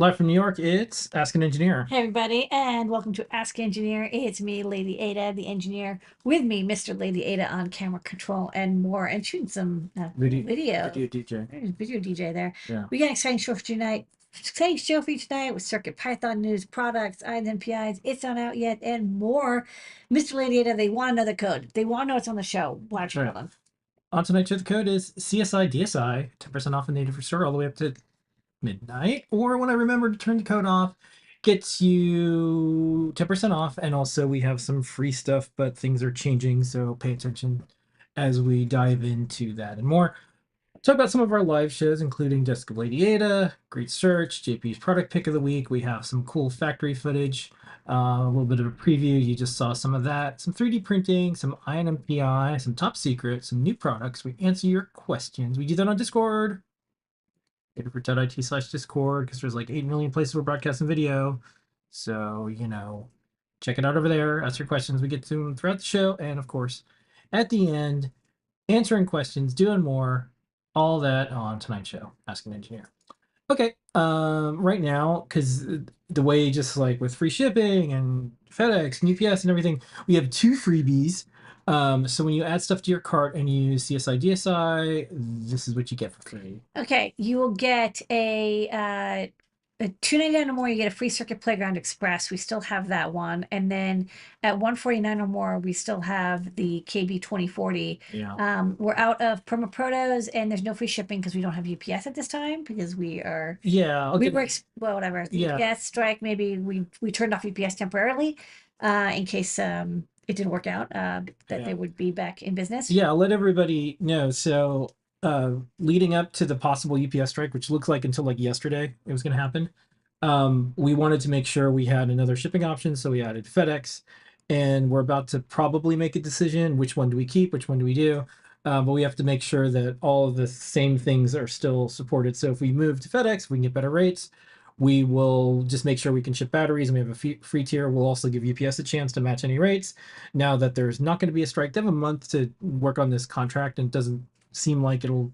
Live from New York, it's Ask an Engineer. Hey everybody, and welcome to Ask Engineer. It's me, Lady Ada, the engineer. With me, Mr. Lady Ada on camera control and more, and shooting some video. Video DJ. There's video DJ there. Yeah. We got an exciting show for tonight. Exciting show for you tonight with Circuit Python news, products, INs and PIs. It's not out yet, and more. Mr. Lady Ada, they want to know the code. They want to know what's on the show. Why don't you Right. tell them? On tonight's show, the code is CSI DSI, 10% off the native restore all the way up to midnight. Or when I remember to turn the code off, gets you 10% off. And also, we have some free stuff, but things are changing, so pay attention as we dive into that and more. Talk about some of our live shows, including Desk of Ladyada, Great Search, JP's Product Pick of the Week. We have some cool factory footage, a little bit of a preview. You just saw some of that. Some 3D printing, some INMPI, some top secrets, some new products. We answer your questions. We do that on Discord. Adafruit.it/Discord, because there's like 8 million places we're broadcasting video. So, check it out over there. Ask your questions. We get to them throughout the show. And of course, at the end, answering questions, doing more, all that on tonight's show, Ask an Engineer. Okay, right now, because the way just like with free shipping and FedEx and UPS and everything, we have 2 freebies. So when you add stuff to your cart and you use CSI DSI, this is what you get for free. Okay, you will get a $2.99 or more, you get a free Circuit Playground Express. We still have that one, and then at $149 or more, we still have the KB 2040. Yeah. We're out of Perma Protos, and there's no free shipping because we don't have UPS at this time because we are Yeah. we Okay. were well, whatever, the Yeah. UPS strike. Maybe we turned off UPS temporarily, in case it didn't work out, that Yeah. they would be back in business. Yeah. I'll let everybody know. So, leading up to the possible UPS strike, which looks like until like yesterday it was going to happen, we wanted to make sure we had another shipping option, so we added FedEx, and we're about to probably make a decision: which one do we keep, which one do we do? But we have to make sure that all of the same things are still supported. So if we move to FedEx, we can get better rates. We will just make sure we can ship batteries, and we have a free tier. We'll also give UPS a chance to match any rates. Now that there's not going to be a strike, they have a month to work on this contract, and it doesn't seem like it'll,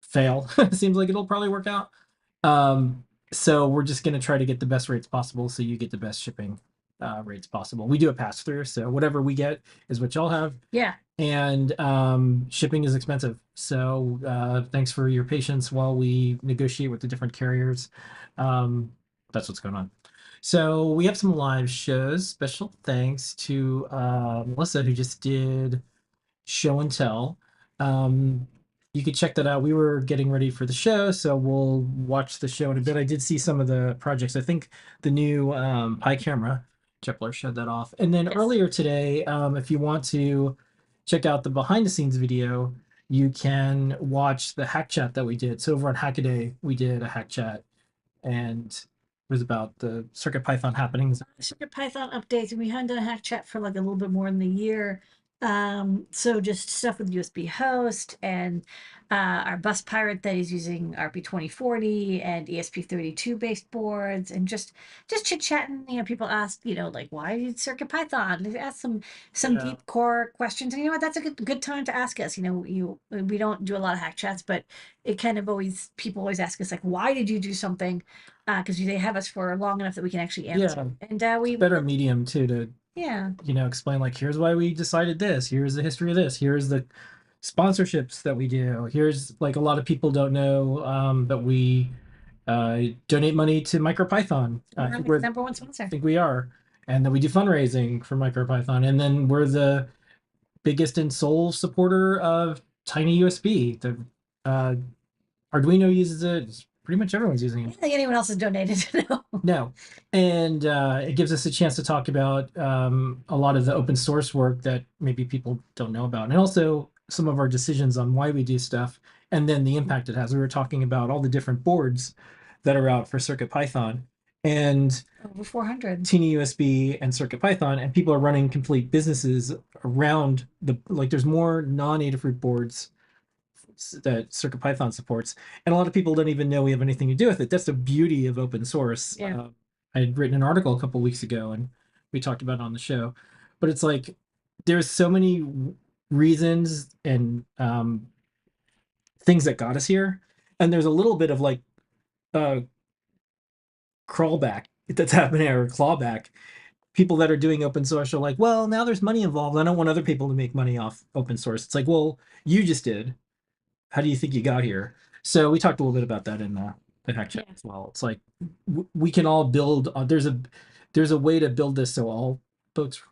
fail. It seems like it'll probably work out. So we're just going to try to get the best rates possible, so you get the best shipping rates possible. We do a pass through, so whatever we get is what y'all have. Yeah. And shipping is expensive, so thanks for your patience while we negotiate with the different carriers. That's what's going on. So we have some live shows. Special thanks to Melissa, who just did show and tell. You could check that out. We were getting ready for the show, so we'll watch the show in a bit. I did see some of the projects. I think the new Pi camera, Jepler showed that off. And then Yes. earlier today, if you want to check out the behind the scenes video, you can watch the hack chat that we did. So over on Hackaday, we did a hack chat, and it was about the Circuit Python happenings. Circuit Python updates, and we hadn't done a hack chat for like a little bit more than a year. So just stuff with USB host and our bus pirate that is using RP2040 and ESP32 based boards, and just chit chatting. People ask, like, why did Circuit Python? They ask some Yeah. deep core questions, and what, that's a good time to ask us. We don't do a lot of hack chats, but it kind of always people always ask us, like, why did you do something? Because they have us for long enough that we can actually answer. Yeah. And we Better medium too to yeah. explain, like, here's why we decided this, here's the history of this, here's the sponsorships that we do, here's, like, a lot of people don't know that we donate money to MicroPython. I think We're we're the number one sponsor. I think we are, and then we do fundraising for MicroPython, and then we're the biggest and sole supporter of Tiny USB. The Arduino uses it. Pretty much everyone's using I it. don't think anyone else has donated. No. No. And it gives us a chance to talk about a lot of the open source work that maybe people don't know about. And also some of our decisions on why we do stuff, and then the impact it has. We were talking about all the different boards that are out for CircuitPython, and Over 400. Teeny USB and CircuitPython, and people are running complete businesses around there's more non-Adafruit boards that CircuitPython supports, and a lot of people don't even know we have anything to do with it. That's the beauty of open source. Yeah. I had written an article a couple weeks ago, and we talked about it on the show. But it's like there's so many reasons and things that got us here, and there's a little bit of like crawlback that's happening, or clawback. People that are doing open source are like, well, now there's money involved. I don't want other people to make money off open source. It's like, well, you just did. How do you think you got here? So we talked a little bit about that in the hack chat Yeah. as well. It's like we can all build. There's a way to build this so all boats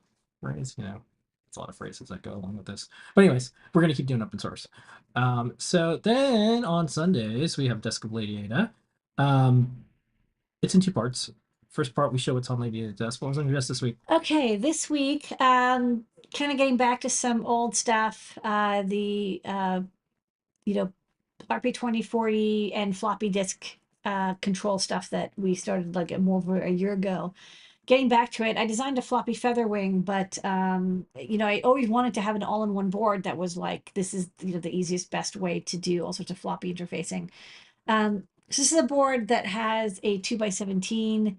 rise. You know, it's a lot of phrases that go along with this. But anyways, we're gonna keep doing open source. So then on Sundays we have Desk of Ladyada. Um, it's in two parts. First part we show what's on Ladyada's desk. What was on your desk this week? Okay, this week, kind of getting back to some old stuff. You know, RP2040 and floppy disk control stuff that we started like more over a year ago. Getting back to it, I designed a floppy feather wing, but I always wanted to have an all-in-one board that was like, this is the easiest, best way to do all sorts of floppy interfacing. So this is a board that has a 2x17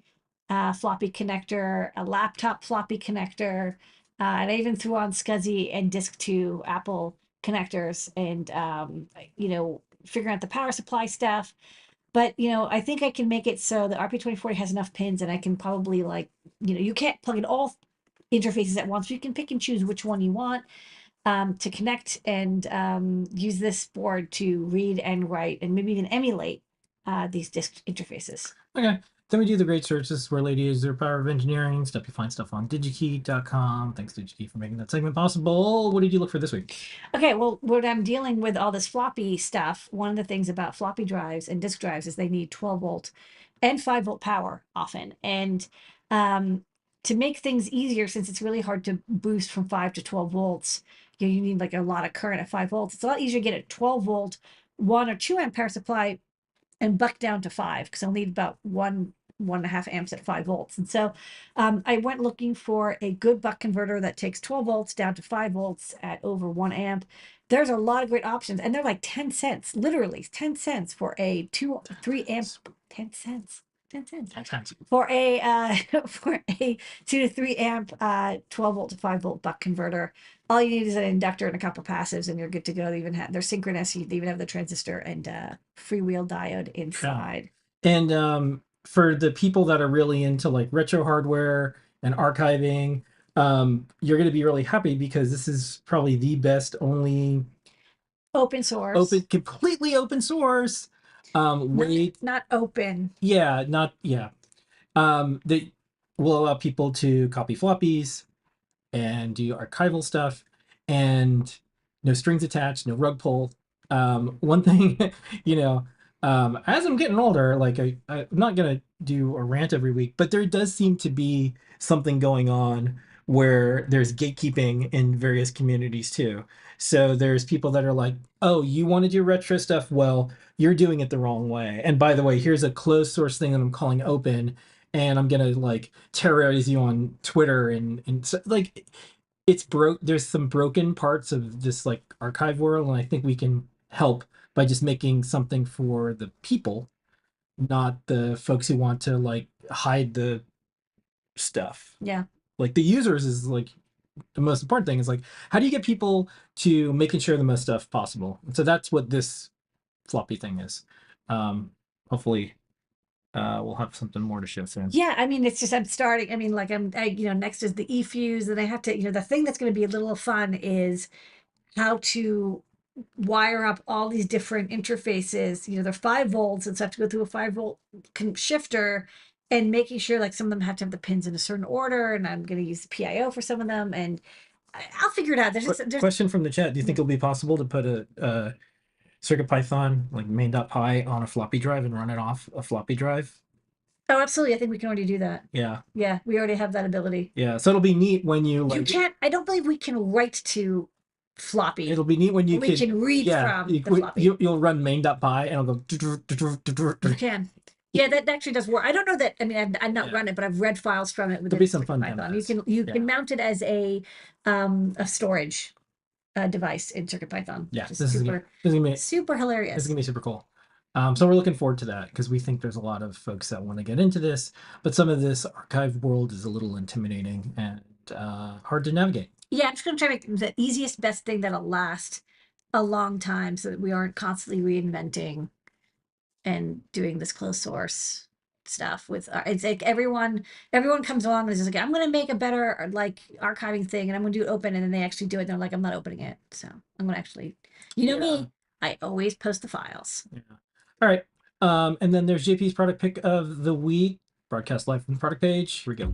floppy connector, a laptop floppy connector, and I even threw on SCSI and Disk2 Apple connectors, and figuring out the power supply stuff. But I think I can make it so the RP2040 has enough pins, and I can probably you can't plug in all interfaces at once. You can pick and choose which one you want to connect, and use this board to read and write and maybe even emulate these disk interfaces. Okay. Then we do the great search. This is where Lady is their power of engineering stuff. You find stuff on digikey.com. Thanks, DigiKey, for making that segment possible. What did you look for this week? Okay, well, when I'm dealing with all this floppy stuff, one of the things about floppy drives and disk drives is they need 12-volt and 5-volt power often. And um, to make things easier, since it's really hard to boost from 5 to 12 volts, you need like a lot of current at 5 volts. It's a lot easier to get a 12-volt, 1 or 2 amp power supply and buck down to 5, because I'll need about 1.5 amps at 5 volts. And so I went looking for a good buck converter that takes 12 volts down to 5 volts at over 1 amp. There's a lot of great options, and they're like 10 cents, literally 10 cents for a 3 amp. 10 cents. 10 cents for a for a 2 to 3 amp 12 volt to 5 volt buck converter. All you need is an inductor and a couple passives, and you're good to go. They even have, they're synchronous. They even have the transistor and freewheel diode inside. Yeah. And for the people that are really into like retro hardware and archiving, you're going to be really happy because this is probably the best only Open source. completely open source way. Not open. Yeah, not yeah. That will allow people to copy floppies and do archival stuff, and no strings attached, no rug pull. One thing, you know, as I'm getting older, like I'm not gonna do a rant every week, but there does seem to be something going on where there's gatekeeping in various communities too. So there's people that are like, oh, you want to do retro stuff? Well, you're doing it the wrong way. And by the way, here's a closed source thing that I'm calling open, and I'm gonna like terrorize you on Twitter, and so, like it's broke. There's some broken parts of this like archive world, and I think we can help by just making something for the people, not the folks who want to like hide the stuff. Yeah. Like the users is like the most important thing is like how do you get people to making sure the most stuff possible? And so that's what this floppy thing is. Hopefully we'll have something more to show soon. Yeah, I mean, it's just I'm starting. I mean, like next is the eFuse, and I have to, the thing that's going to be a little fun is how to wire up all these different interfaces. They're 5 volts, and so I have to go through a 5-volt shifter, and making sure like some of them have to have the pins in a certain order, and I'm going to use the PIO for some of them, and I'll figure it out. There's Question from the chat: do you think it'll be possible to put a CircuitPython like main.py on a floppy drive and run it off a floppy drive? Oh, absolutely. I think we can already do that. Yeah. Yeah, we already have that ability. Yeah. So it'll be neat when you like. You can't. I don't believe we can write to floppy. It'll be neat when you we can read from the floppy. You'll run main.py and it'll go. You can. Yeah, that actually does work. I don't know that. I mean, I've not run it, but I've read files from it. There'll be some fun Python. You can mount it as a storage device in CircuitPython. Yeah, this is gonna be super hilarious. This is gonna be super cool. So we're looking forward to that because we think there's a lot of folks that want to get into this, but some of this archive world is a little intimidating and hard to navigate. Yeah, I'm just going to try to make the easiest, best thing that'll last a long time so that we aren't constantly reinventing and doing this closed source. stuff with it's like everyone comes along and is just like, I'm gonna make a better like archiving thing and I'm gonna do it open, and then they actually do it and they're like, I'm not opening it. So I'm gonna actually, you know Yeah. me, I always post the files. Yeah. All right. And then there's JP's product pick of the week, broadcast live from the product page. Here we go.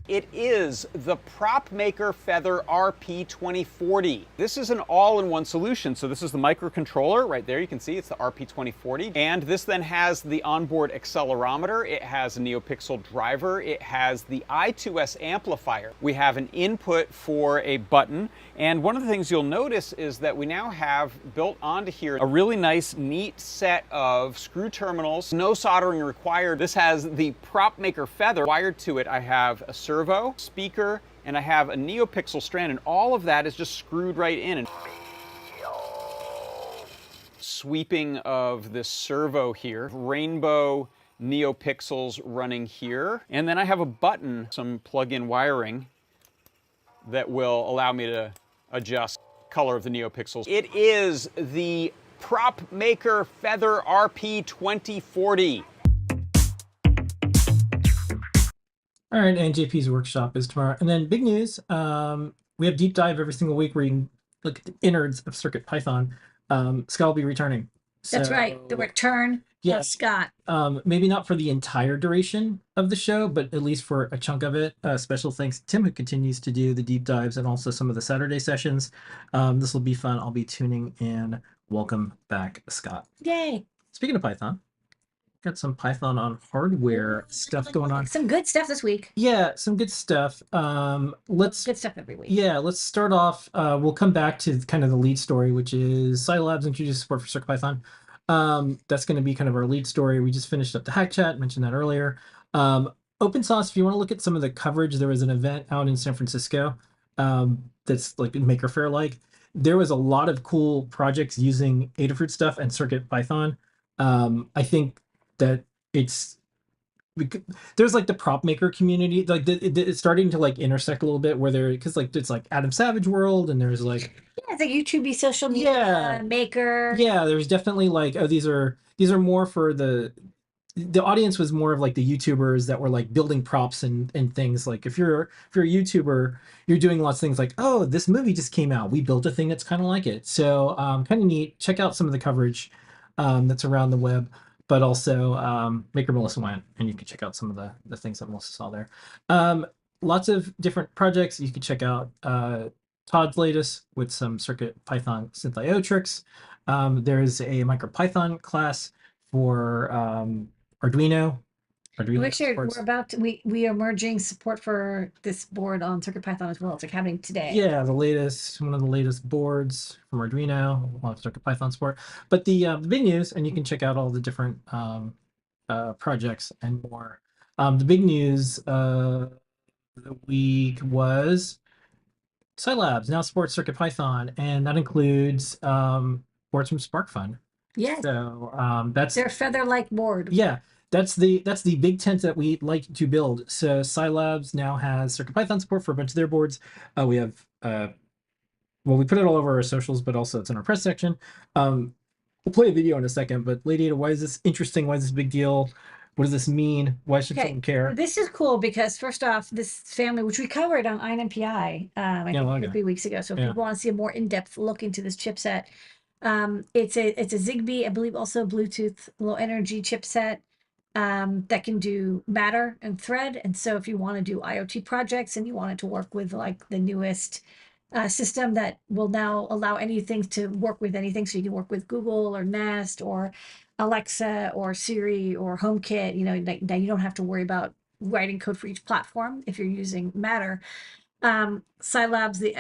It is the Prop Maker Feather RP2040. This is an all-in-one solution. So this is the microcontroller right there. You can see it's the RP2040. And this then has the onboard accelerometer. It has a NeoPixel driver. It has the I2S amplifier. We have an input for a button. And one of the things you'll notice is that we now have built onto here a really nice, neat set of screw terminals. No soldering required. This has the Prop Maker Feather. Wired to it, I have a servo, speaker, and I have a NeoPixel strand, and all of that is just screwed right in. And sweeping of this servo here, rainbow NeoPixels running here, and then I have a button, some plug-in wiring that will allow me to adjust color of the NeoPixels. It is the Prop Maker Feather RP2040. All right, and JP's workshop is tomorrow. And then big news, we have deep dive every single week where you can look at the innards of Circuit Python. Scott will be returning. That's right, the return of Scott. Maybe not for the entire duration of the show, but at least for a chunk of it. Special thanks to Tim, who continues to do the deep dives and also some of the Saturday sessions. This will be fun. I'll be tuning in. Welcome back, Scott. Yay. Speaking of Python, got some Python on hardware stuff going on. Some good stuff this week. Yeah, some good stuff. Let's good stuff every week. Yeah, let's start off. We'll come back to kind of the lead story, which is Scilabs introduced support for CircuitPython. That's going to be kind of our lead story. We just finished up the hack chat, mentioned that earlier. Open source, if you want to look at some of the coverage, there was an event out in San Francisco that's like Maker Faire like. There was a lot of cool projects using Adafruit stuff and CircuitPython. I think that there's like the prop maker community, like it's starting to like intersect a little bit where there, because like it's like Adam Savage world, and there's like it's like YouTube social media maker. Yeah, there's definitely like, oh, these are more for the audience was more of like the YouTubers that were like building props and things. Like if you're a YouTuber, you're doing lots of things like, oh, this movie just came out, we built a thing that's kind of like it. So kind of neat. Check out some of the coverage that's around the web, but also Maker Melissa went, and you can check out some of the things that Melissa saw there. Lots of different projects. You can check out Todd's latest with some CircuitPython synth.io tricks. There's a MicroPython class for Arduino. We are merging support for this board on CircuitPython as well. It's like happening today. Yeah, one of the latest boards from Arduino, a lot of CircuitPython support. But the big news, and you can check out all the different projects and more. The big news of the week was Scilabs now supports CircuitPython, and that includes boards from SparkFun. Yes. So that's their feather-like board. Yeah, that's the big tent that we like to build. So Scilabs now has CircuitPython support for a bunch of their boards. We have we put it all over our socials, but also it's in our press section. We'll play a video in a second, but Ladyada, why is this interesting? Why is this a big deal? What does this mean? Why should someone care? This is cool because first off, this family, which we covered on INMPI, I think 3 weeks ago. So if people want to see a more in-depth look into this chipset, it's a Zigbee, I believe also Bluetooth low energy chipset that can do Matter and Thread. And so if you want to do IoT projects and you want it to work with like the newest system that will now allow anything to work with anything, so you can work with Google or Nest or Alexa or Siri or HomeKit, now you don't have to worry about writing code for each platform if you're using Matter. Scilabs, the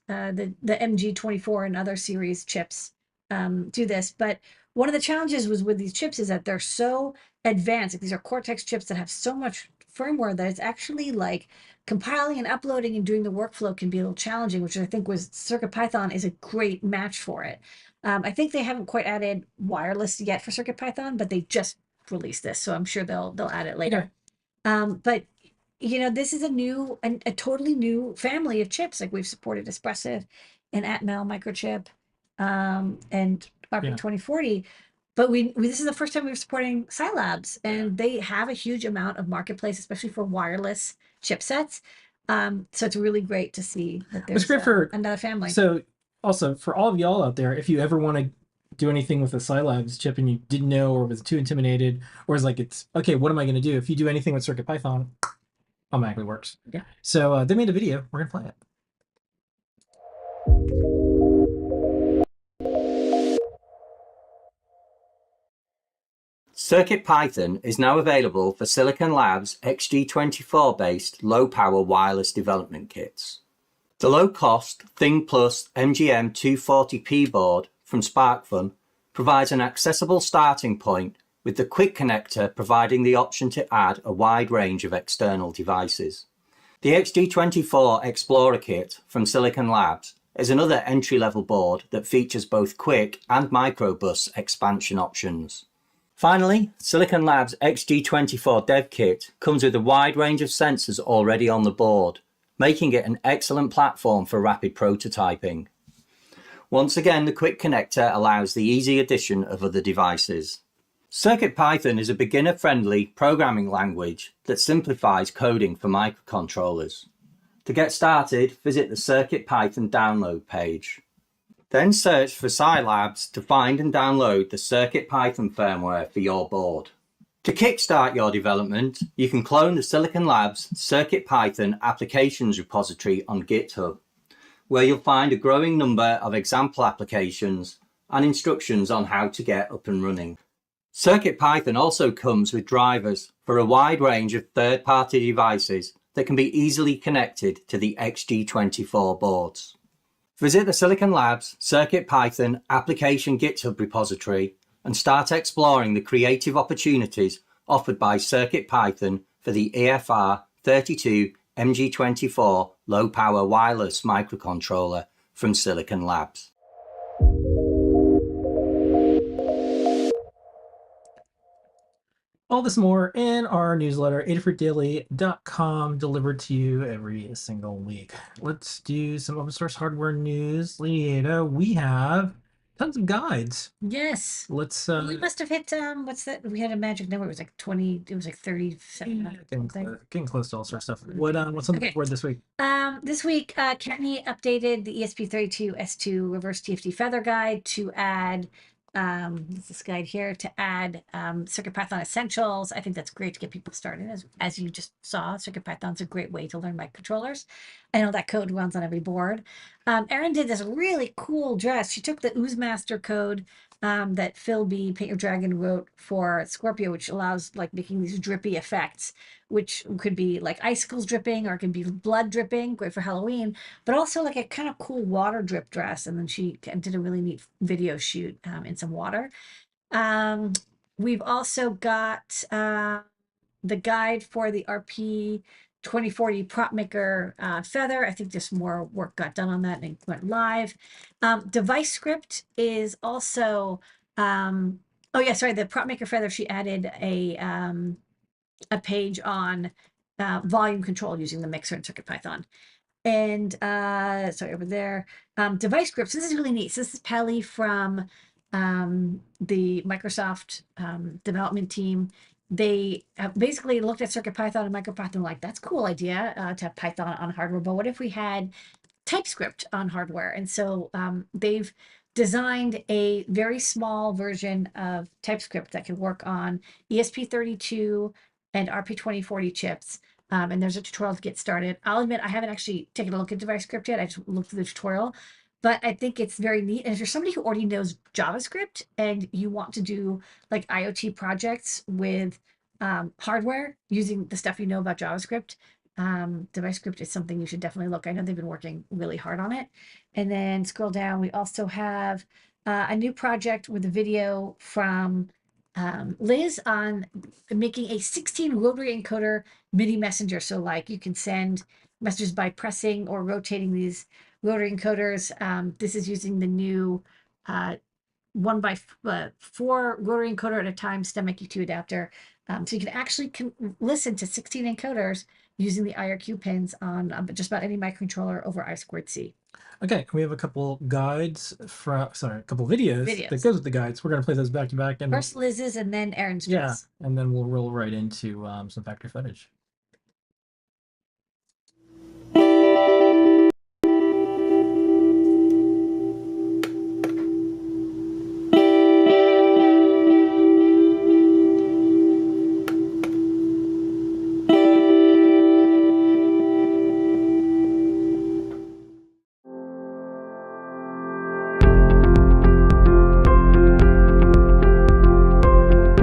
MG24 and other series chips do this. But one of the challenges was with these chips is that they're so advanced. Like, these are Cortex chips that have so much firmware that it's actually like compiling and uploading and doing the workflow can be a little challenging, which I think was CircuitPython is a great match for it. I think they haven't quite added wireless yet for CircuitPython, but they just released this, so I'm sure they'll add it later. But this is a totally new family of chips. Like, we've supported Espressif and Atmel microchip and RP2040. but this is the first time we were supporting Scilabs, and they have a huge amount of marketplace, especially for wireless chipsets. So it's really great to see that It's there's great for another family. So also for all of y'all out there, if you ever want to do anything with a Scilabs chip and you didn't know or was too intimidated, or is like it's okay, what am I going to do? If you do anything with CircuitPython, automatically works. Yeah. So they made a video. We're gonna play it. CircuitPython is now available for Silicon Labs XG24 based low power wireless development kits. The low cost Thing Plus MGM 240p board from SparkFun provides an accessible starting point, with the quick connector providing the option to add a wide range of external devices. The XG24 Explorer kit from Silicon Labs is another entry-level board that features both quick and microbus expansion options. Finally, Silicon Labs XG24 Dev Kit comes with a wide range of sensors already on the board, making it an excellent platform for rapid prototyping. Once again, the quick connector allows the easy addition of other devices. CircuitPython is a beginner-friendly programming language that simplifies coding for microcontrollers. To get started, visit the CircuitPython download page. Then search for Scilabs to find and download the CircuitPython firmware for your board. To kickstart your development, you can clone the Silicon Labs CircuitPython applications repository on GitHub, where you'll find a growing number of example applications and instructions on how to get up and running. CircuitPython also comes with drivers for a wide range of third-party devices that can be easily connected to the XG24 boards. Visit the Silicon Labs CircuitPython application GitHub repository and start exploring the creative opportunities offered by CircuitPython for the EFR32 MG24 low-power wireless microcontroller from Silicon Labs. All this more in our newsletter, adafruitdaily.com, delivered to you every single week. Let's do some open source hardware news. Ladyada, we have tons of guides. Yes. Let's We must have hit what's that? We had a magic number. It was like 20. It was like 37. getting close to all sorts of stuff. What's on the board this week? This week, Kenny updated the ESP32 S2 reverse TFT feather guide to add this guide here to add CircuitPython essentials. I think that's great to get people started. As you just saw, CircuitPython's a great way to learn microcontrollers. I know that code runs on every board. Erin did this really cool dress. She took the Oozemaster code that Phil B. Paint Your Dragon wrote for Scorpio, which allows like making these drippy effects, which could be like icicles dripping or it can be blood dripping, great for Halloween, but also like a kind of cool water drip dress. And then she did a really neat video shoot in some water. We've also got the guide for the RP 2040 prop maker feather. I think just more work got done on that and it went live. Device script is also oh yeah, sorry, the prop maker feather, she added a page on volume control using the mixer in CircuitPython. And sorry, over there, device scripts. This is really neat. So this is Pelly from the Microsoft development team. They basically looked at CircuitPython and MicroPython like, that's a cool idea to have Python on hardware, but what if we had TypeScript on hardware? And so they've designed a very small version of TypeScript that can work on ESP32 and RP2040 chips. And there's a tutorial to get started. I'll admit I haven't actually taken a look at device script yet. I just looked through the tutorial, but I think it's very neat. And if you're somebody who already knows JavaScript and you want to do like IoT projects with hardware using the stuff you know about JavaScript, device script is something you should definitely look. I know they've been working really hard on it. And then scroll down, we also have a new project with a video from Liz on making a 16 rotary encoder MIDI messenger. So like you can send messages by pressing or rotating these rotary encoders. This is using the new 1x4 rotary encoder at a time STEM IQ2 adapter. So you can actually listen to 16 encoders using the IRQ pins on just about any microcontroller over I2C. Okay, we have a couple guides from, sorry, a couple videos that Videos. goes with the guides. We're gonna play those back to back, and First Liz's and then Aaron's yeah, dress. and then we'll roll right into some factory footage.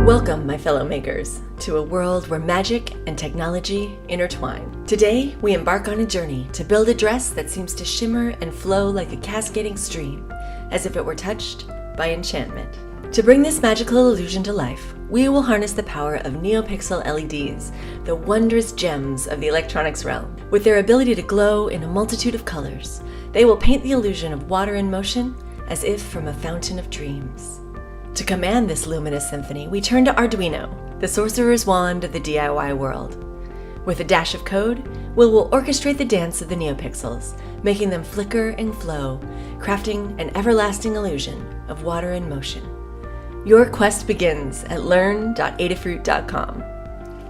Welcome, my fellow makers, to a world where magic and technology intertwine. Today, we embark on a journey to build a dress that seems to shimmer and flow like a cascading stream, as if it were touched by enchantment. To bring this magical illusion to life, we will harness the power of NeoPixel LEDs, the wondrous gems of the electronics realm. With their ability to glow in a multitude of colors, they will paint the illusion of water in motion as if from a fountain of dreams. To command this luminous symphony, we turn to Arduino, the sorcerer's wand of the DIY world. With a dash of code, we will orchestrate the dance of the NeoPixels, making them flicker and flow, crafting an everlasting illusion of water in motion. Your quest begins at learn.adafruit.com.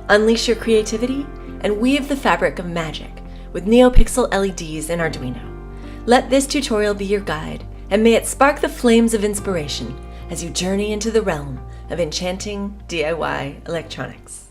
Unleash your creativity and weave the fabric of magic with NeoPixel LEDs and Arduino. Let this tutorial be your guide, and may it spark the flames of inspiration as you journey into the realm of enchanting DIY electronics.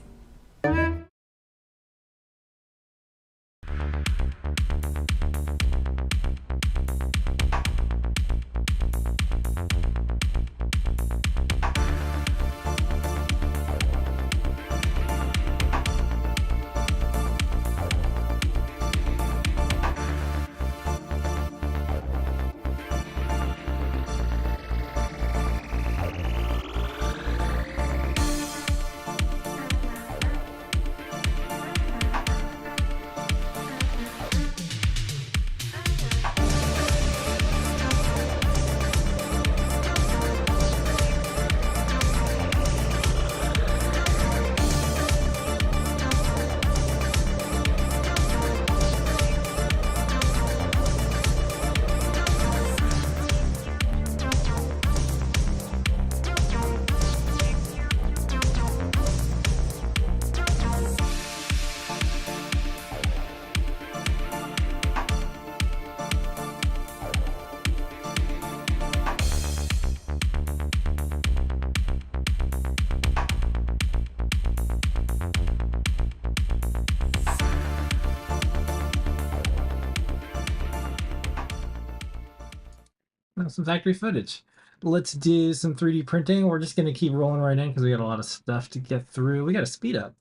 Now, some factory footage. Let's do some 3D printing. We're just going to keep rolling right in because we got a lot of stuff to get through. We got to speed up.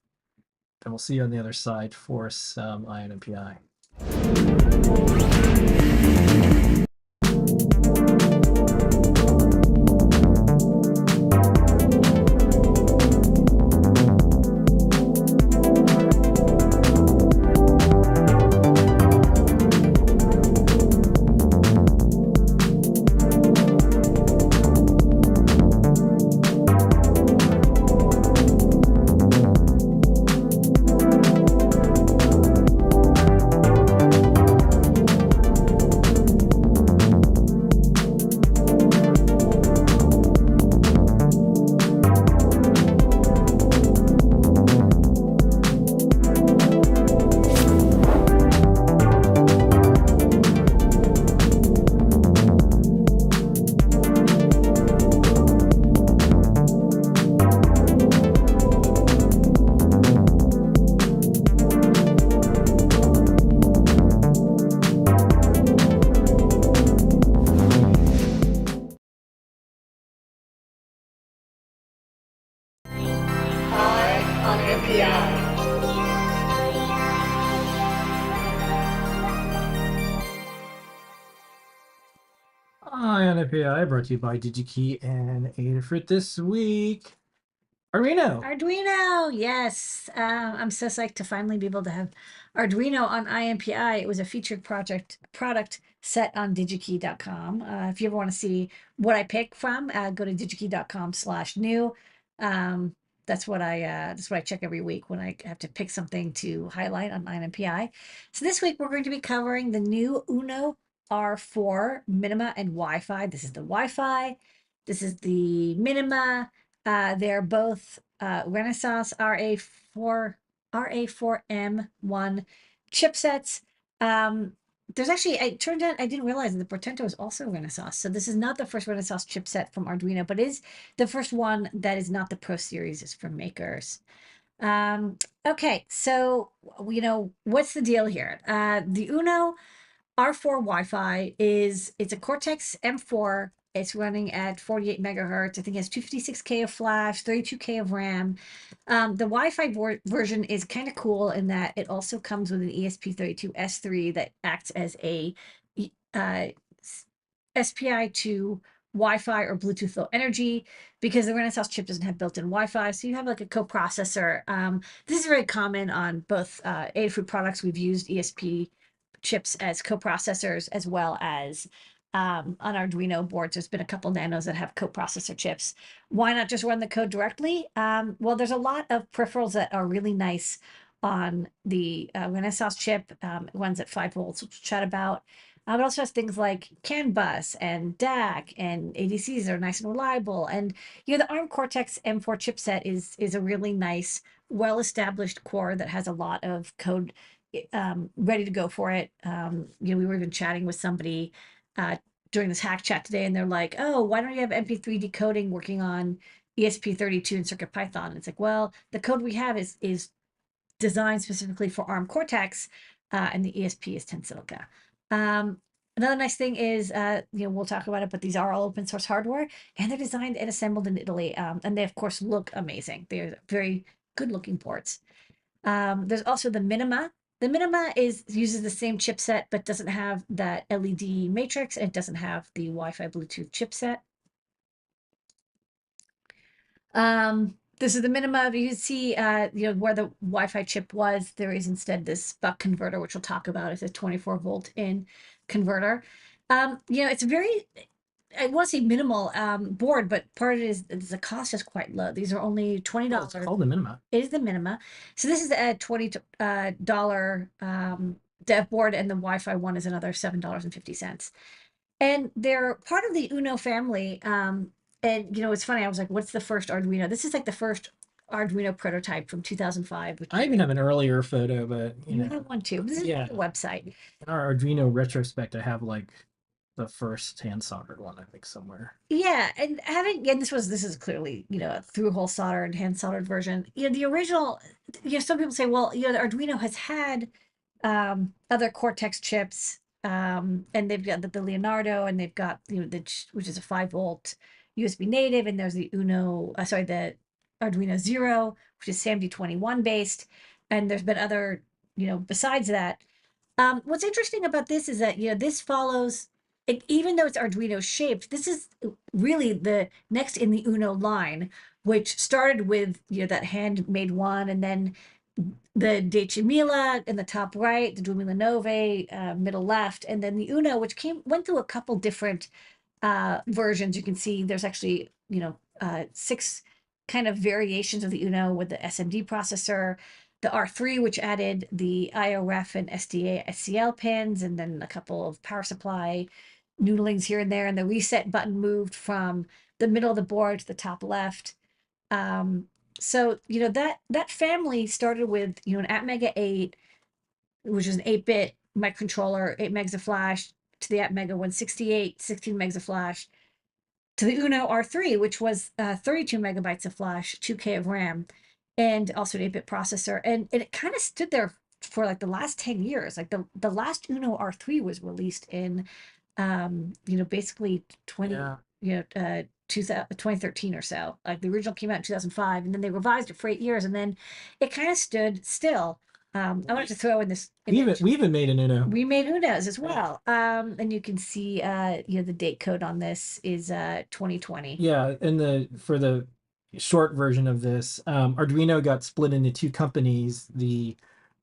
And we'll see you on the other side for some INPI. INPI brought to you by DigiKey and Adafruit this week. Arduino, yes. I'm so psyched to finally be able to have Arduino on INPI. It was a featured product set on digikey.com. If you ever want to see what I pick from, go to digikey.com/new. that's what I check every week when I have to pick something to highlight on INMPI. So this week we're going to be covering the new Uno R4 Minima and Wi-Fi. This is the Wi-Fi. This is the Minima. They're both Renaissance RA4M1 chipsets. There's actually, it turned out I didn't realize that the Portento is also Renaissance. So this is not the first Renaissance chipset from Arduino, but is the first one that is not the Pro Series, is from makers. Okay, so what's the deal here? The Uno R4 Wi-Fi it's a Cortex M4. It's running at 48 megahertz. I think it has 256K of flash, 32K of RAM. The Wi-Fi version is kind of cool in that it also comes with an ESP32S3 that acts as a uh, SPI to Wi-Fi or Bluetooth Low Energy, because the Renaissance chip doesn't have built-in Wi-Fi. So you have like a coprocessor. This is very common on both Adafruit products. We've used ESP chips as coprocessors, as well as on Arduino boards. There's been a couple nanos that have coprocessor chips. Why not just run the code directly? Well, there's a lot of peripherals that are really nice on the Renaissance chip. It runs at 5 volts, which we'll chat about. It also has things like CAN bus and DAC and ADCs that are nice and reliable. And the ARM Cortex M4 chipset is a really nice, well-established core that has a lot of code ready to go for it. We were even chatting with somebody during this hack chat today, and they're like, "Oh, why don't you have MP3 decoding working on ESP32 and CircuitPython?" And it's like, well, the code we have is designed specifically for ARM Cortex, and the ESP is Tensilica. Another nice thing is, we'll talk about it, but these are all open source hardware, and they're designed and assembled in Italy. And they, of course, look amazing. They're very good looking boards. There's also the Minima. The Minima uses the same chipset, but doesn't have that LED matrix, and it doesn't have the Wi-Fi Bluetooth chipset. This is the Minima. You can see, where the Wi-Fi chip was, there is instead this buck converter, which we'll talk about. It's a 24 volt in converter. It's a very, I want to say minimal board, but part of it is the cost is quite low. These are only $20. It's called the Minima. It is the Minima. So this is a $20 dev board, and the Wi-Fi one is another $7.50. And they're part of the Uno family. And it's funny, I was like, what's the first Arduino? This is like the first Arduino prototype from 2005. Which I even have an earlier photo, but you have one too. This is the website. In our Arduino retrospect, I have like the first hand soldered one, I think, somewhere. Yeah, and this is clearly, a through-hole soldered, hand soldered version. The original, some people say, well, the Arduino has had other Cortex chips, and they've got the Leonardo, and they've got, which is a 5 volt USB native, and there's the the Arduino Zero, which is SAMD21 based, and there's been other, besides that. What's interesting about this is that, this follows, even though it's Arduino shaped, this is really the next in the Uno line, which started with, that handmade one, and then the Dacia Mila in the top right, the 2009 middle left, and then the Uno, which went through a couple different versions. You can see there's actually 6 kind of variations of the Uno with the SMD processor, the R3, which added the IO-Ref and SDA SCL pins, and then a couple of power supply noodlings here and there, and the reset button moved from the middle of the board to the top left. So that family started with an Atmega 8, which is an 8-bit microcontroller, 8 megs of flash, to the Atmega 168, 16 megs of flash, to the Uno R3, which was 32 megabytes of flash, 2K of RAM, and also an 8-bit processor. And it kind of stood there for like the last 10 years. Like the last Uno R3 was released in, basically 2013 or so. Like the original came out in 2005, and then they revised it for 8 years, and then it kind of stood still. I wanted to throw in this image. We even made an Uno. We made Unos as well. And you can see, the date code on this is 2020. Yeah, and for the short version of this, Arduino got split into 2 companies. The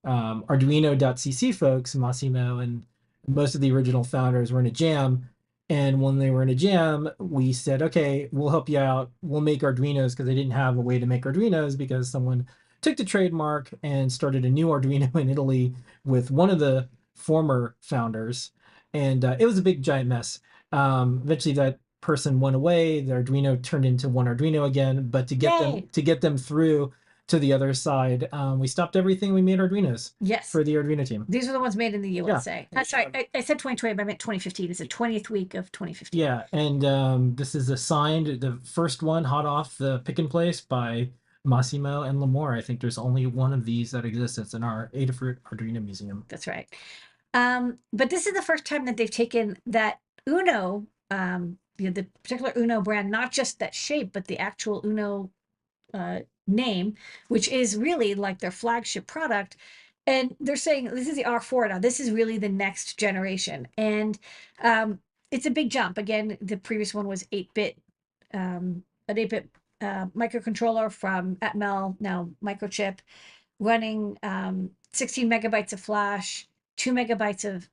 Arduino.cc folks, Massimo and most of the original founders, were in a jam, And when they were in a jam, we said, okay, we'll help you out. We'll make Arduinos, because they didn't have a way to make Arduinos, because someone took the trademark and started a new Arduino in Italy with one of the former founders. And it was a big giant mess. Eventually that person went away. The Arduino turned into one Arduino again, but Yay! to get them through to the other side, we stopped everything. We made Arduinos Yes. for the Arduino team. These are the ones made in the USA. That's right. I said 2020, but I meant 2015. It's the 20th week of 2015. Yeah, and this is assigned the first one, hot off the pick and place, by Massimo and Lamore. I think there's only one of these that exists. It's in our Adafruit Arduino Museum. That's right. But this is the first time that they've taken that Uno, the particular Uno brand, not just that shape, but the actual Uno name, which is really like their flagship product. And they're saying this is the R4 now. This is really the next generation. And it's a big jump. Again, the previous one was 8-bit, an 8-bit microcontroller from Atmel, now Microchip, running 16 megabytes of flash, 2 megabytes of,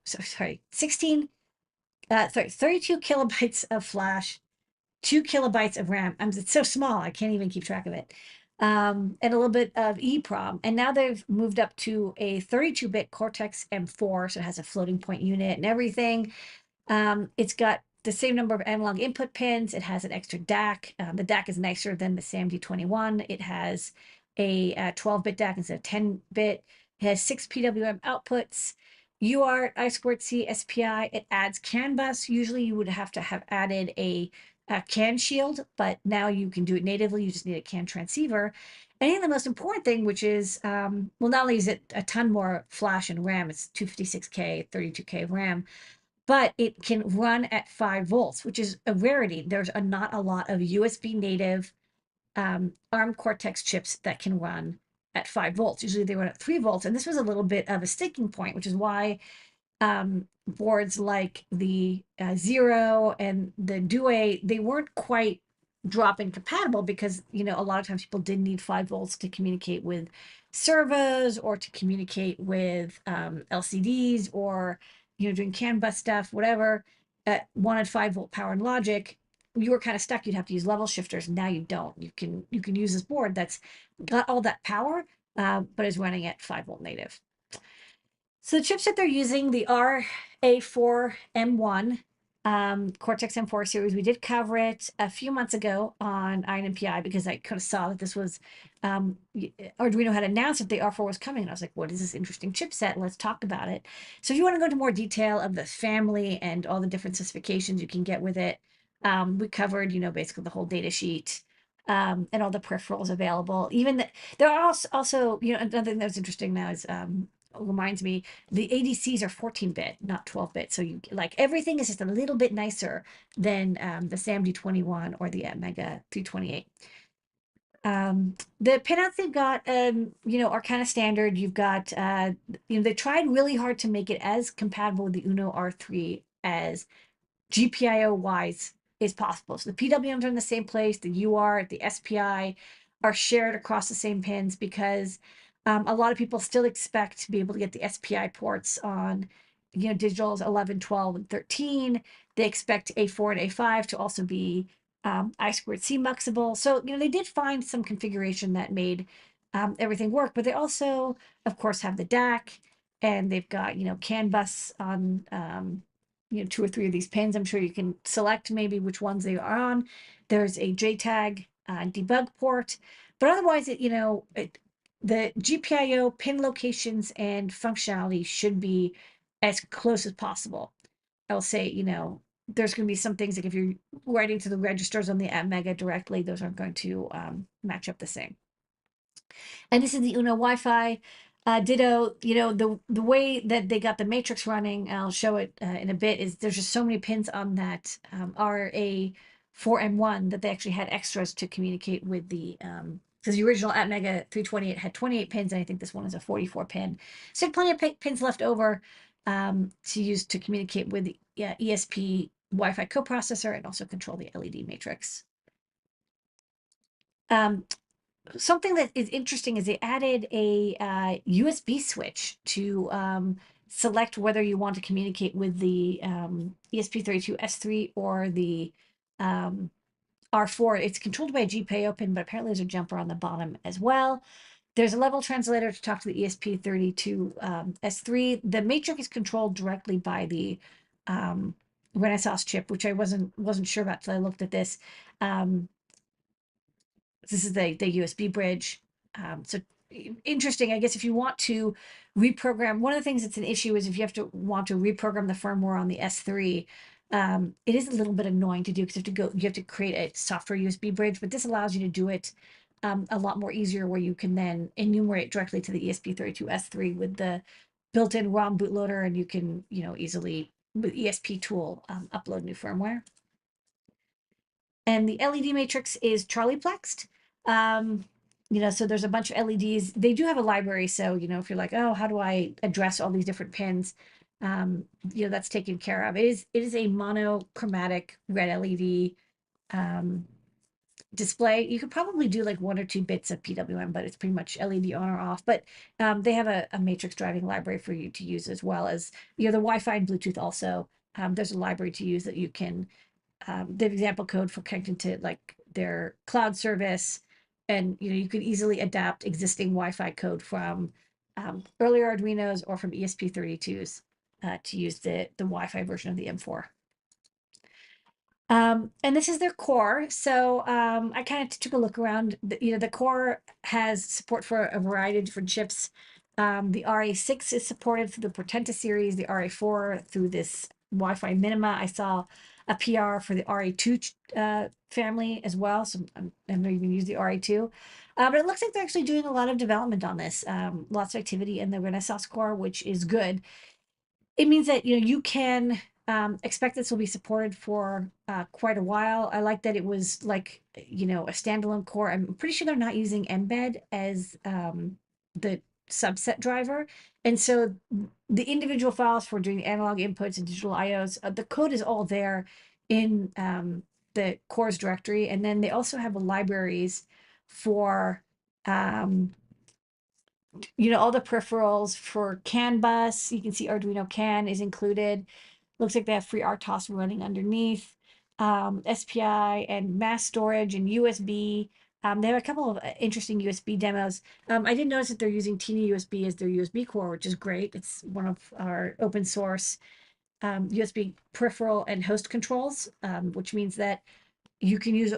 32 kilobytes of flash, 2 kilobytes of RAM. It's so small, I can't even keep track of it. And a little bit of EEPROM. And now they've moved up to a 32-bit Cortex M4, so it has a floating point unit and everything. It's got the same number of analog input pins. It has an extra DAC. The DAC is nicer than the SAMD21. It has a 12-bit DAC instead of 10-bit. It has 6 PWM outputs. UART, I2C, SPI. It adds CAN bus. Usually you would have to have added a CAN shield, but now you can do it natively. You just need a CAN transceiver. And I think the most important thing, which is, well, not only is it a ton more flash and RAM, it's 256K, 32K of RAM, but it can run at 5 volts, which is a rarity. There's not a lot of USB native ARM Cortex chips that can run at 5 volts. Usually they run at 3 volts. And this was a little bit of a sticking point, which is why boards like the Zero and the Due, they weren't quite drop-in compatible, because a lot of times people did need 5 volts to communicate with servos or to communicate with LCDs, or doing CAN bus stuff, whatever. Wanted 5-volt power and logic. You were kind of stuck. You'd have to use level shifters. Now you don't. You can use this board that's got all that power, but is running at 5-volt native. So the chipset they're using, the RA4M1 Cortex M4 series, we did cover it a few months ago on INMPI, because I kind of saw that this was, Arduino had announced that the R4 was coming, and I was like, what is this interesting chipset? Let's talk about it. So if you want to go into more detail of the family and all the different specifications you can get with it, we covered, basically the whole data sheet, and all the peripherals available. Even there are also, another thing that's interesting now is, reminds me, the ADCs are 14-bit, not 12-bit. So you everything is just a little bit nicer than the SAMD21 or the Mega 328. The pinouts they've got, are kind of standard. You've got, they tried really hard to make it as compatible with the Uno R3 as GPIO wise is possible. So the PWMs are in the same place, the UART, the SPI are shared across the same pins, because a lot of people still expect to be able to get the SPI ports on, digitals 11, 12, and 13. They expect A4 and A5 to also be I2C muxable. So, they did find some configuration that made everything work, but they also, of course, have the DAC, and they've got, CAN bus on, 2 or 3 of these pins. I'm sure you can select maybe which ones they are on. There's a JTAG debug port, but otherwise, the GPIO pin locations and functionality should be as close as possible. I'll say, there's going to be some things like if you're writing to the registers on the Mega directly, those aren't going to match up the same. And this is the Uno Wi-Fi. Ditto, the way that they got the matrix running, I'll show it in a bit, is there's just so many pins on that RA4M1 that they actually had extras to communicate with the because the original Mega 328 had 28 pins, and I think this one is a 44 pin. So had plenty of pins left over to use to communicate with the ESP Wi-Fi coprocessor and also control the LED matrix. Something that is interesting is they added a USB switch to select whether you want to communicate with the ESP32S3 or the um, R4. It's controlled by a GPIO pin, but apparently there's a jumper on the bottom as well. There's a level translator to talk to the ESP32 S3. The matrix is controlled directly by the Renaissance chip, which I wasn't sure about till I looked at this. This is the USB bridge. So interesting. I guess if you want to reprogram, one of the things that's an issue is if you have to want to reprogram the firmware on the S3, it is a little bit annoying to do because you have to create a software USB bridge, but this allows you to do it a lot more easier where you can then enumerate directly to the ESP32S3 with the built-in ROM bootloader, and you can, easily with ESP tool upload new firmware. And the LED matrix is Charlie plexed. So there's a bunch of LEDs. They do have a library, so if you're like, oh, how do I address all these different pins? That's taken care of. It is a monochromatic red LED display. You could probably do like 1 or 2 bits of PWM, but it's pretty much LED on or off. But they have a matrix driving library for you to use, as well as the Wi-Fi and Bluetooth also. There's a library to use that you can the example code for connecting to like their cloud service, and you could easily adapt existing Wi-Fi code from earlier Arduinos or from ESP32s to use the Wi-Fi version of the M4. And this is their core. So I kind of took a look around. The core has support for a variety of different chips. The RA6 is supported through the Portenta series, the RA4 through this Wi-Fi Minima. I saw a PR for the RA2 family as well. So I'm not even use the RA2. But it looks like they're actually doing a lot of development on this. Lots of activity in the Renaissance core, which is good. It means that you can expect this will be supported for quite a while. I like that it was like a standalone core. I'm pretty sure they're not using embed as the subset driver, and so the individual files for doing analog inputs and digital IOs, the code is all there in the cores directory, and then they also have libraries for all the peripherals for CAN bus. You can see Arduino CAN is included. Looks like they have free RTOS running underneath, SPI and mass storage and USB. They have a couple of interesting USB demos. I did notice that they're using Teeny USB as their USB core, which is great. It's one of our open source USB peripheral and host controls, which means that you can use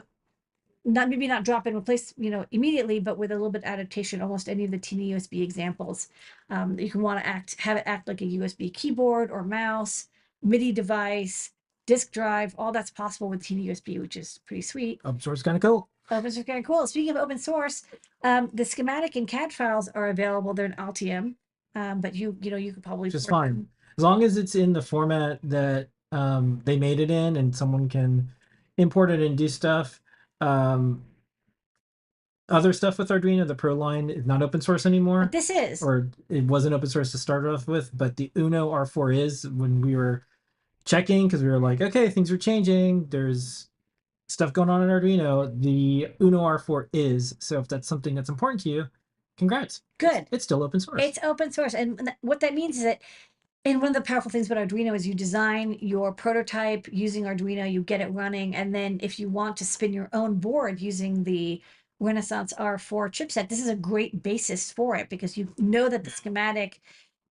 maybe not drop in replace immediately, but with a little bit of adaptation, almost any of the Teeny USB examples. You can want to have it act like a USB keyboard or mouse, MIDI device, disk drive. All that's possible with Teeny USB, which is pretty sweet. Open source kind of cool. Open source kind of cool. Speaking of open source, the schematic and CAD files are available. They're in Altium, but you could probably just fine them. As long as it's in the format that they made it in, and someone can import it and do stuff. Other stuff with Arduino, the Pro line is not open source anymore. But this is, or it wasn't open source to start off with, but the Uno R4 is. When we were checking, because we were like, okay, things are changing, there's stuff going on in Arduino, the Uno R4 is. So if that's something that's important to you, congrats. Good. It's still open source. It's open source. And what that means is that, and one of the powerful things about Arduino is you design your prototype using Arduino, you get it running, and then if you want to spin your own board using the Renaissance R4 chipset, this is a great basis for it, because you know that the schematic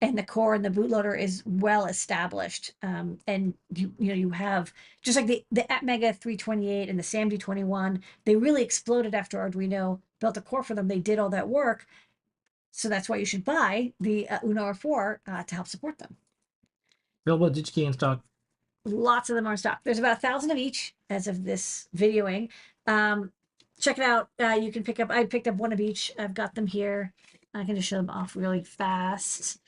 and the core and the bootloader is well established. And you have, just like the Atmega 328 and the SAMD 21, they really exploded after Arduino built a core for them. They did all that work. So that's why you should buy the Uno R4 to help support them. Available at DigiKey in stock. Lots of them are in stock. There's about 1,000 of each as of this videoing. Check it out. You can pick up, I picked up one of each. I've got them here. I can just show them off really fast.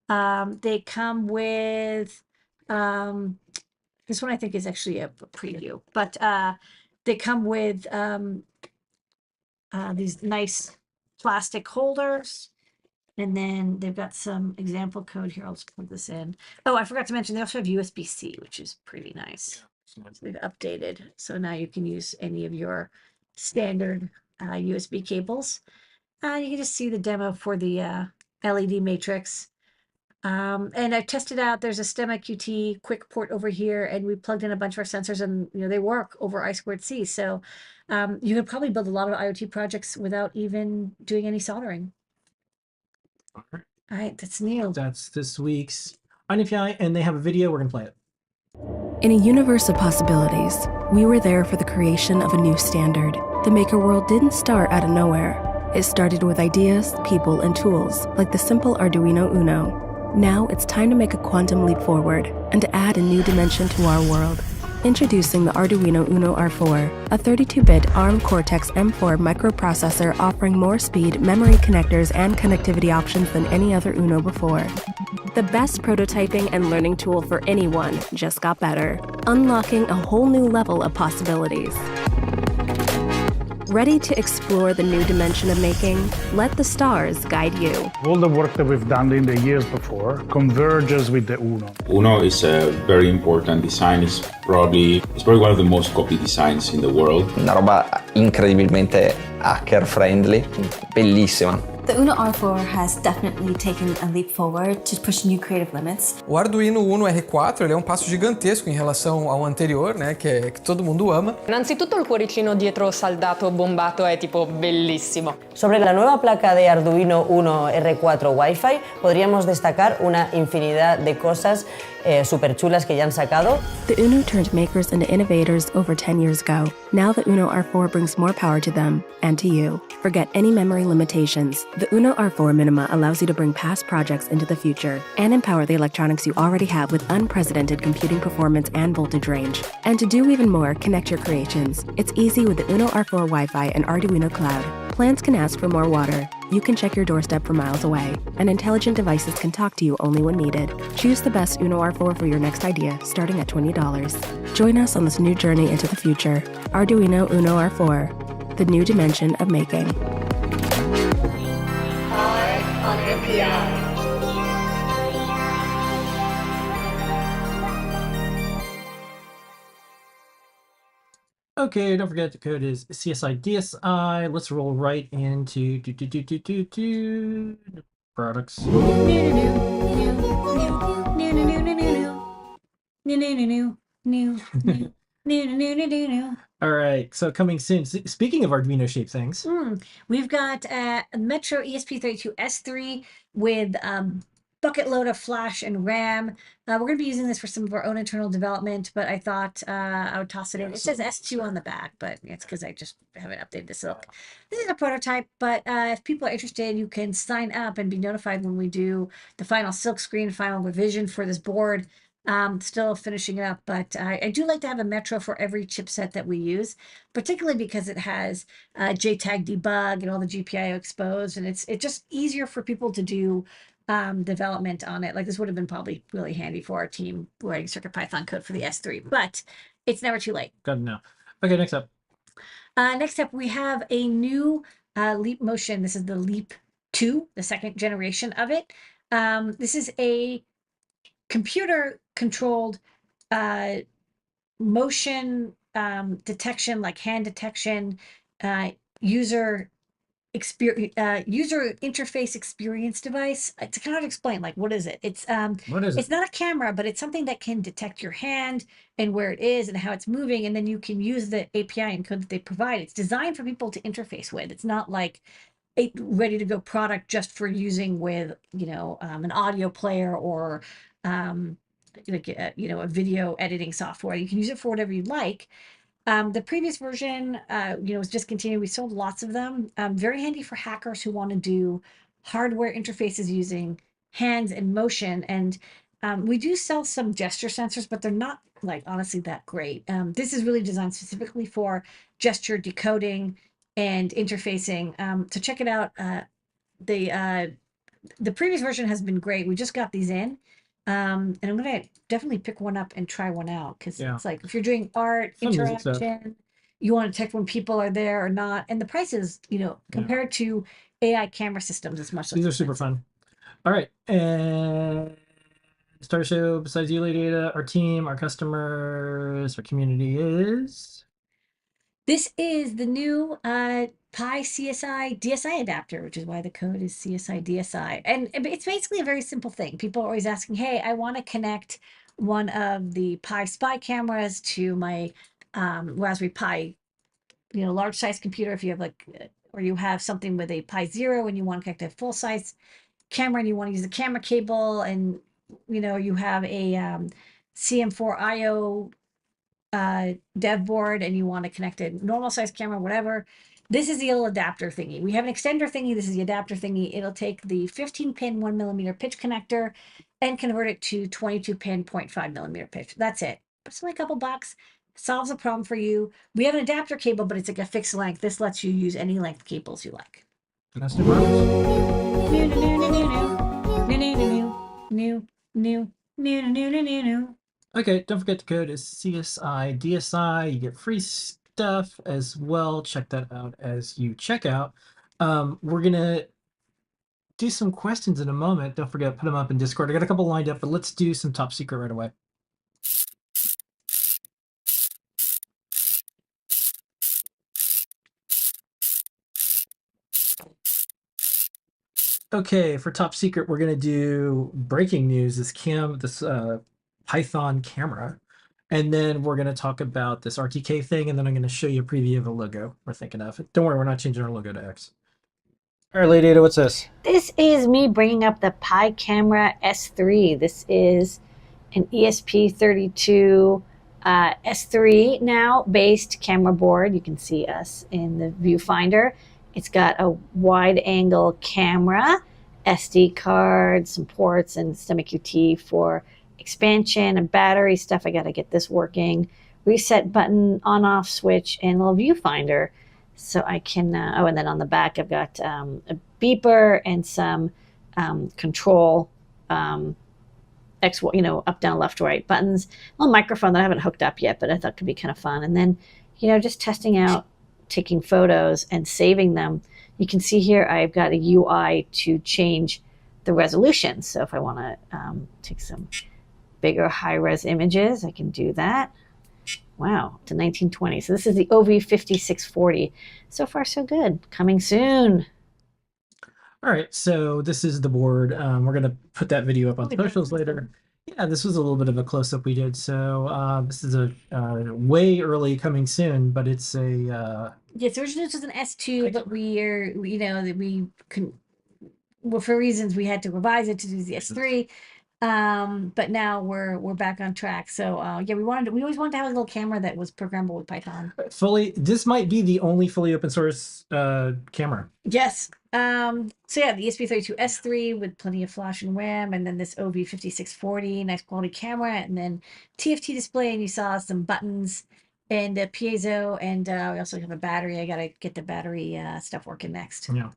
They come with, this one I think is actually a preview, but they come with these nice plastic holders. And then they've got some example code here. I'll just plug this in. Oh, I forgot to mention, they also have USB-C, which is pretty nice. So they've updated. So now you can use any of your standard USB cables. You can just see the demo for the LED matrix. And I tested out, there's a STEM IQT quick port over here, and we plugged in a bunch of our sensors, and they work over I2C. So you could probably build a lot of IoT projects without even doing any soldering. All right. All right, that's new. That's this week's INFI, and they have a video. We're gonna play it. In a universe of possibilities, we were there for the creation of a new standard. The maker world didn't start out of nowhere. It started with ideas, people, and tools, like the simple Arduino Uno. Now it's time to make a quantum leap forward and to add a new dimension to our world. Introducing the Arduino Uno R4, a 32-bit ARM Cortex-M4 microprocessor offering more speed, memory connectors, and connectivity options than any other Uno before. The best prototyping and learning tool for anyone just got better, unlocking a whole new level of possibilities. Ready to explore the new dimension of making? Let the stars guide you. All the work that we've done in the years before converges with the Uno. Uno is a very important design. It's probably one of the most copied designs in the world. Una roba incredibilmente hacker friendly, bellissima. The Uno R4 has definitely taken a leap forward to push new creative limits. O Arduino Uno R4 ele é um passo gigantesco em relação ao anterior, né, que todo mundo ama. Innanzitutto il cuoricino dietro saldato bombato è tipo bellissimo. Sobre la nueva placa de Arduino Uno R4 Wi-Fi podríamos destacar una infinidad de cosas super chulas que ya han sacado. The Uno turned makers into innovators over 10 years ago. Now the Uno R4 brings more power to them and to you. Forget any memory limitations. The Uno R4 Minima allows you to bring past projects into the future and empower the electronics you already have with unprecedented computing performance and voltage range. And to do even more, connect your creations. It's easy with the Uno R4 Wi-Fi and Arduino Cloud. Plants can ask for more water. You can check your doorstep from miles away, and intelligent devices can talk to you only when needed. Choose the best Uno R4 for your next idea, starting at $20. Join us on this new journey into the future. Arduino Uno R4, the new dimension of making. Okay, don't forget the code is CSI DSI. Let's roll right into products. All right, so coming soon. Speaking of Arduino shaped things, we've got a Metro ESP32S3 with bucket load of flash and RAM. We're going to be using this for some of our own internal development, but I thought I would toss it in. It says S2 on the back, but it's because I just haven't updated the silk. This is a prototype, but if people are interested, you can sign up and be notified when we do the final silk screen, final revision for this board. Still finishing it up, but I do like to have a Metro for every chipset that we use, particularly because it has JTAG debug and all the GPIO exposed, and it's just easier for people to do development on it. Like this would have been probably really handy for our team writing CircuitPython code for the S3, but it's never too late. Good to know. Okay, next up. Next up, we have a new Leap Motion. This is the Leap 2, the second generation of it. This is a computer-controlled motion detection, like hand detection, user interface experience device. It's kind of explain, like, what is it? It's what is it? It's not a camera, but it's something that can detect your hand and where it is and how it's moving, and then you can use the API and code that they provide. It's designed for people to interface with. It's not like a ready to go product just for using with an audio player or a video editing software. You can use it for whatever you like. The previous version, was discontinued. We sold lots of them. Very handy for hackers who want to do hardware interfaces using hands and motion. And we do sell some gesture sensors, but they're not honestly that great. This is really designed specifically for gesture decoding and interfacing. So check it out. The previous version has been great. We just got these in. And I'm gonna definitely pick one up and try one out, because it's like if you're doing art, interaction, you want to detect when people are there or not. And the prices, compared to AI camera systems, is much less. These are super fun. All right, and Star Show, besides you, Ladyada, our team, our customers, our community is. This is the new Pi CSI DSI adapter, which is why the code is CSI DSI. And it's basically a very simple thing. People are always asking, hey, I want to connect one of the Pi Spy cameras to my Raspberry Pi, large size computer. If you have or you have something with a Pi Zero and you want to connect a full size camera and you want to use the camera cable, and you have a CM4 IO dev board and you want to connect a normal size camera, whatever. This is the little adapter thingy. We have an extender thingy. This is the adapter thingy. It'll take the 15 pin 1mm pitch connector and convert it to 22 pin 0.5mm pitch. That's it. It's only a couple bucks. Solves a problem for you. We have an adapter cable, but it's like a fixed length. This lets you use any length cables you like. Domestic violence. New. Okay, don't forget the code is CSI DSI. You get free stuff as well. Check that out as you check out. We're gonna do some questions in a moment. Don't forget, put them up in Discord. I got a couple lined up, but let's do some top secret right away. Okay, for top secret, we're gonna do breaking news. This Python camera, and then we're gonna talk about this RTK thing, and then I'm gonna show you a preview of a logo we're thinking of. Don't worry, we're not changing our logo to X. All right, Ladyada, what's this? This is me bringing up the Pi Camera S3. This is an ESP32 S3 now based camera board. You can see us in the viewfinder. It's got a wide angle camera, SD card, some ports, and stomach QT for expansion and battery stuff. I got to get this working. Reset button, on off switch, and a little viewfinder. So I can, and then on the back I've got a beeper and some control, up, down, left, right buttons. A little microphone that I haven't hooked up yet, but I thought could be kind of fun. And then, just testing out, taking photos and saving them. You can see here I've got a UI to change the resolution. So if I want to take some bigger high-res images, I can do that. Wow, to 1920. So this is the OV5640. So far, so good. Coming soon. All right, so this is the board. We're going to put that video up on socials later. Yeah, this was a little bit of a close-up we did. So this is a way early coming soon, but it's a... Yes, originally this was an S2, but for reasons we had to revise it to do the S3. But now we're back on track. So yeah, we always wanted to have a little camera that was programmable with Python. This might be the only fully open source camera. Yes. So yeah, the ESP32 S3 with plenty of flash and RAM, and then this OV5640, nice quality camera, and then TFT display, and you saw some buttons and a piezo, and we also have a battery. I gotta get the battery stuff working next. Yeah.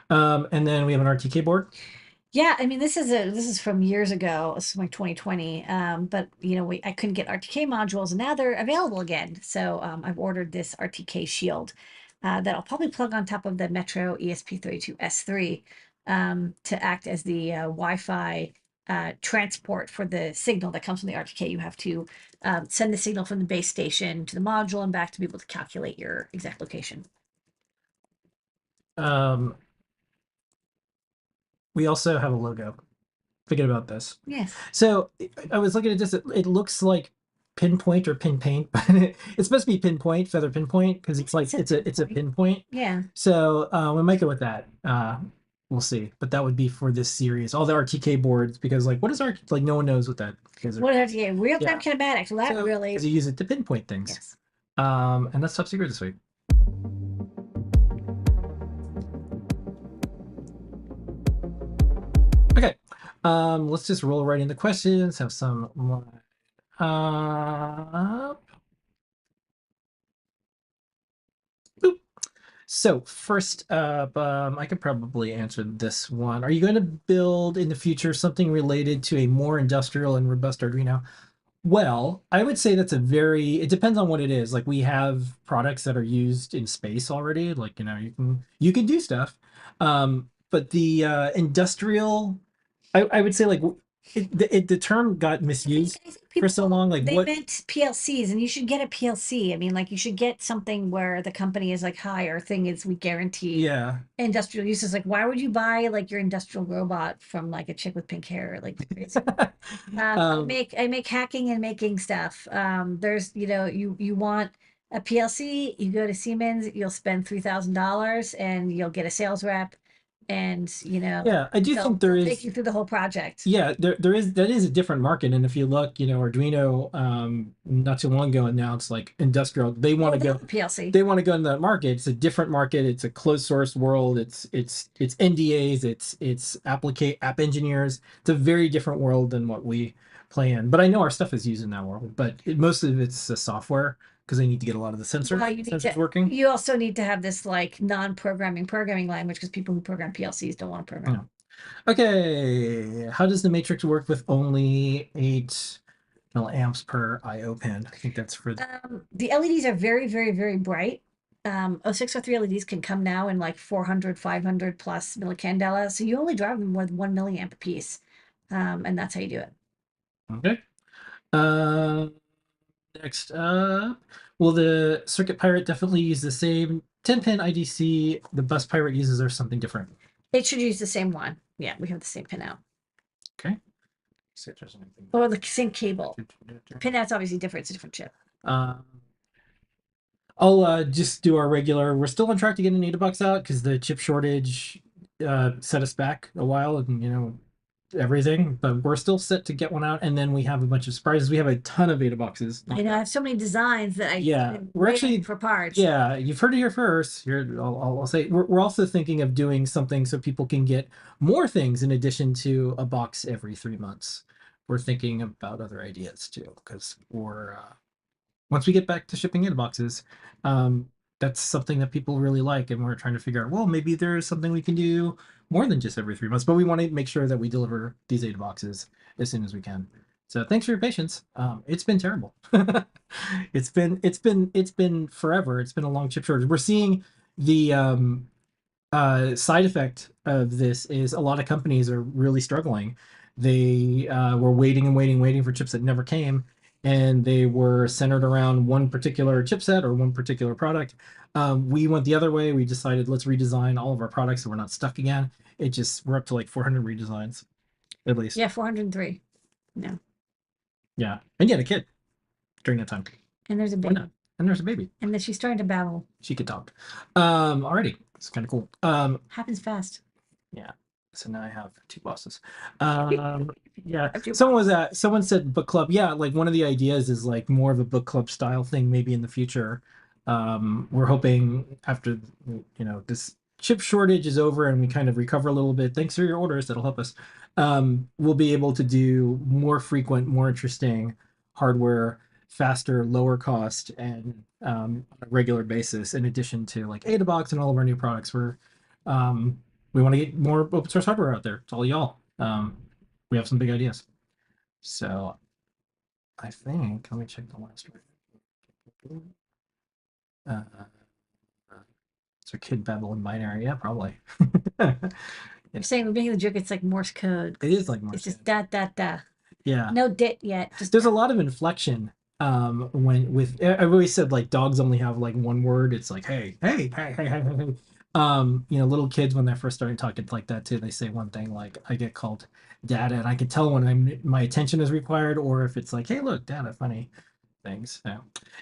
And then we have an RTK board. Yeah, I mean, this is from years ago. This is like 2020. But I couldn't get RTK modules, and now they're available again. So I've ordered this RTK shield that I'll probably plug on top of the Metro ESP32 S3 to act as the Wi-Fi transport for the signal that comes from the RTK. You have to send the signal from the base station to the module and back to be able to calculate your exact location. We also have a logo. Thinking about this. Yes. So I was looking at this. It looks like pinpoint or pin paint, but it's supposed to be pinpoint, feather pinpoint, because it's like it's a pinpoint. Yeah. So we might go with that. We'll see. But that would be for this series. All the RTK boards, because what is no one knows what that is. What RTK? Real-time kinematics. Well, that really. Because you use it to pinpoint things. Yes. And that's top secret this week. Okay, let's just roll right into questions. Have some up. Boop. So first up, I could probably answer this one. Are you going to build in the future something related to a more industrial and robust Arduino? Well, I would say that's it depends on what it is. Like, we have products that are used in space already. Like, you can do stuff. But the industrial, I would say, the term got misused for so long. Like They what? meant PLCs, and you should get a PLC. I mean, like you should get something where the company is like, "Hi, our thing is we guarantee Yeah. industrial uses." Like, why would you buy like your industrial robot from like a chick with pink hair? Like, crazy. I make hacking and making stuff. There's you want a PLC, you go to Siemens, you'll spend $3,000 and you'll get a sales rep, and Yeah, I do think there they'll is. take you through the whole project. Yeah, there is that is a different market, and if you look, Arduino, not too long ago announced like industrial. They want to go PLC. They want to go in that market. It's a different market. It's a closed source world. It's NDAs. It's app engineers. It's a very different world than what we play in. But I know our stuff is used in that world. But most of it's software because they need to get a lot of the sensors working. You also need to have this like programming language because people who program PLCs don't want to program. Yeah. Okay, how does the matrix work with only 8 milliamps per I/O pin? I think that's for the LEDs are very, very, very bright. 0603 LEDs can come now in like 400, 500 plus millicandela. So you only drive them with 1 milliamp a piece. And that's how you do it. Okay. Next up, will the Circuit Pirate definitely use the same 10-pin IDC the Bus Pirate uses, or something different? It should use the same one. Yeah, we have the same pinout. Okay. Or the same cable. Pinout's obviously different. It's a different chip. I'll just do our regular. We're still on track to get an AdaBox out because the chip shortage set us back a while, and everything. But we're still set to get one out, and then we have a bunch of surprises. We have a ton of AdaBoxes. I know I have so many designs that we're actually for parts. Yeah, you've heard it here first. I'll say we're also thinking of doing something so people can get more things in addition to a box every 3 months. We're thinking about other ideas too, because once we get back to shipping AdaBoxes, that's something that people really like, and we're trying to figure out, well, maybe there's something we can do more than just every 3 months, but we want to make sure that we deliver these AdaBoxes as soon as we can. So thanks for your patience. It's been terrible. It's been forever. It's been a long chip shortage. We're seeing the side effect of this is a lot of companies are really struggling. They were waiting for chips that never came, and they were centered around one particular chipset or one particular product. We went the other way. We decided let's redesign all of our products so we're not stuck again. We're up to like 400 redesigns, at least. Yeah, 403. No. Yeah, and yet a kid during that time. And there's a baby. And there's a baby. And then she's starting to babble. She could talk. Alrighty, it's kind of cool. Happens fast. Yeah. So now I have 2 bosses. Yeah. Someone said book club. Yeah, like one of the ideas is like more of a book club style thing maybe in the future. We're hoping after this chip shortage is over and we kind of recover a little bit, thanks for your orders, that'll help us. We'll be able to do more frequent, more interesting hardware, faster, lower cost, and on a regular basis, in addition to like AdaBox and all of our new products. We want to get more open source hardware out there. It's all y'all. We have some big ideas. So I think, let me check the last one. So kid babble in binary. Yeah, probably. You're saying we're making the joke, it's like Morse code. It is like Morse code. It's just da. Yeah. No dit yet. There's a lot of inflection I've always said like dogs only have like one word. It's like hey. Little kids when they're first starting talking like that too, they say one thing, like I get called dada, and I can tell when my attention is required, or if it's like, hey look, dada, funny things. So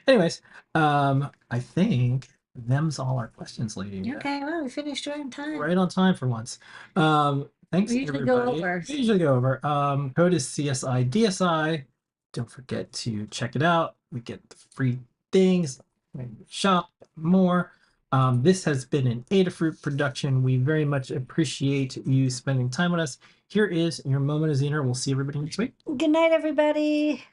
anyways, I think them's all our questions, lady. Okay, well, we finished right on time. Right on time for once. Thanks, we usually everybody. We usually go over. Code is CSI DSI. Don't forget to check it out. We get the free things, shop more. This has been an Adafruit production. We very much appreciate you spending time with us. Here is your moment of Zener. We'll see everybody next week. Good night, everybody.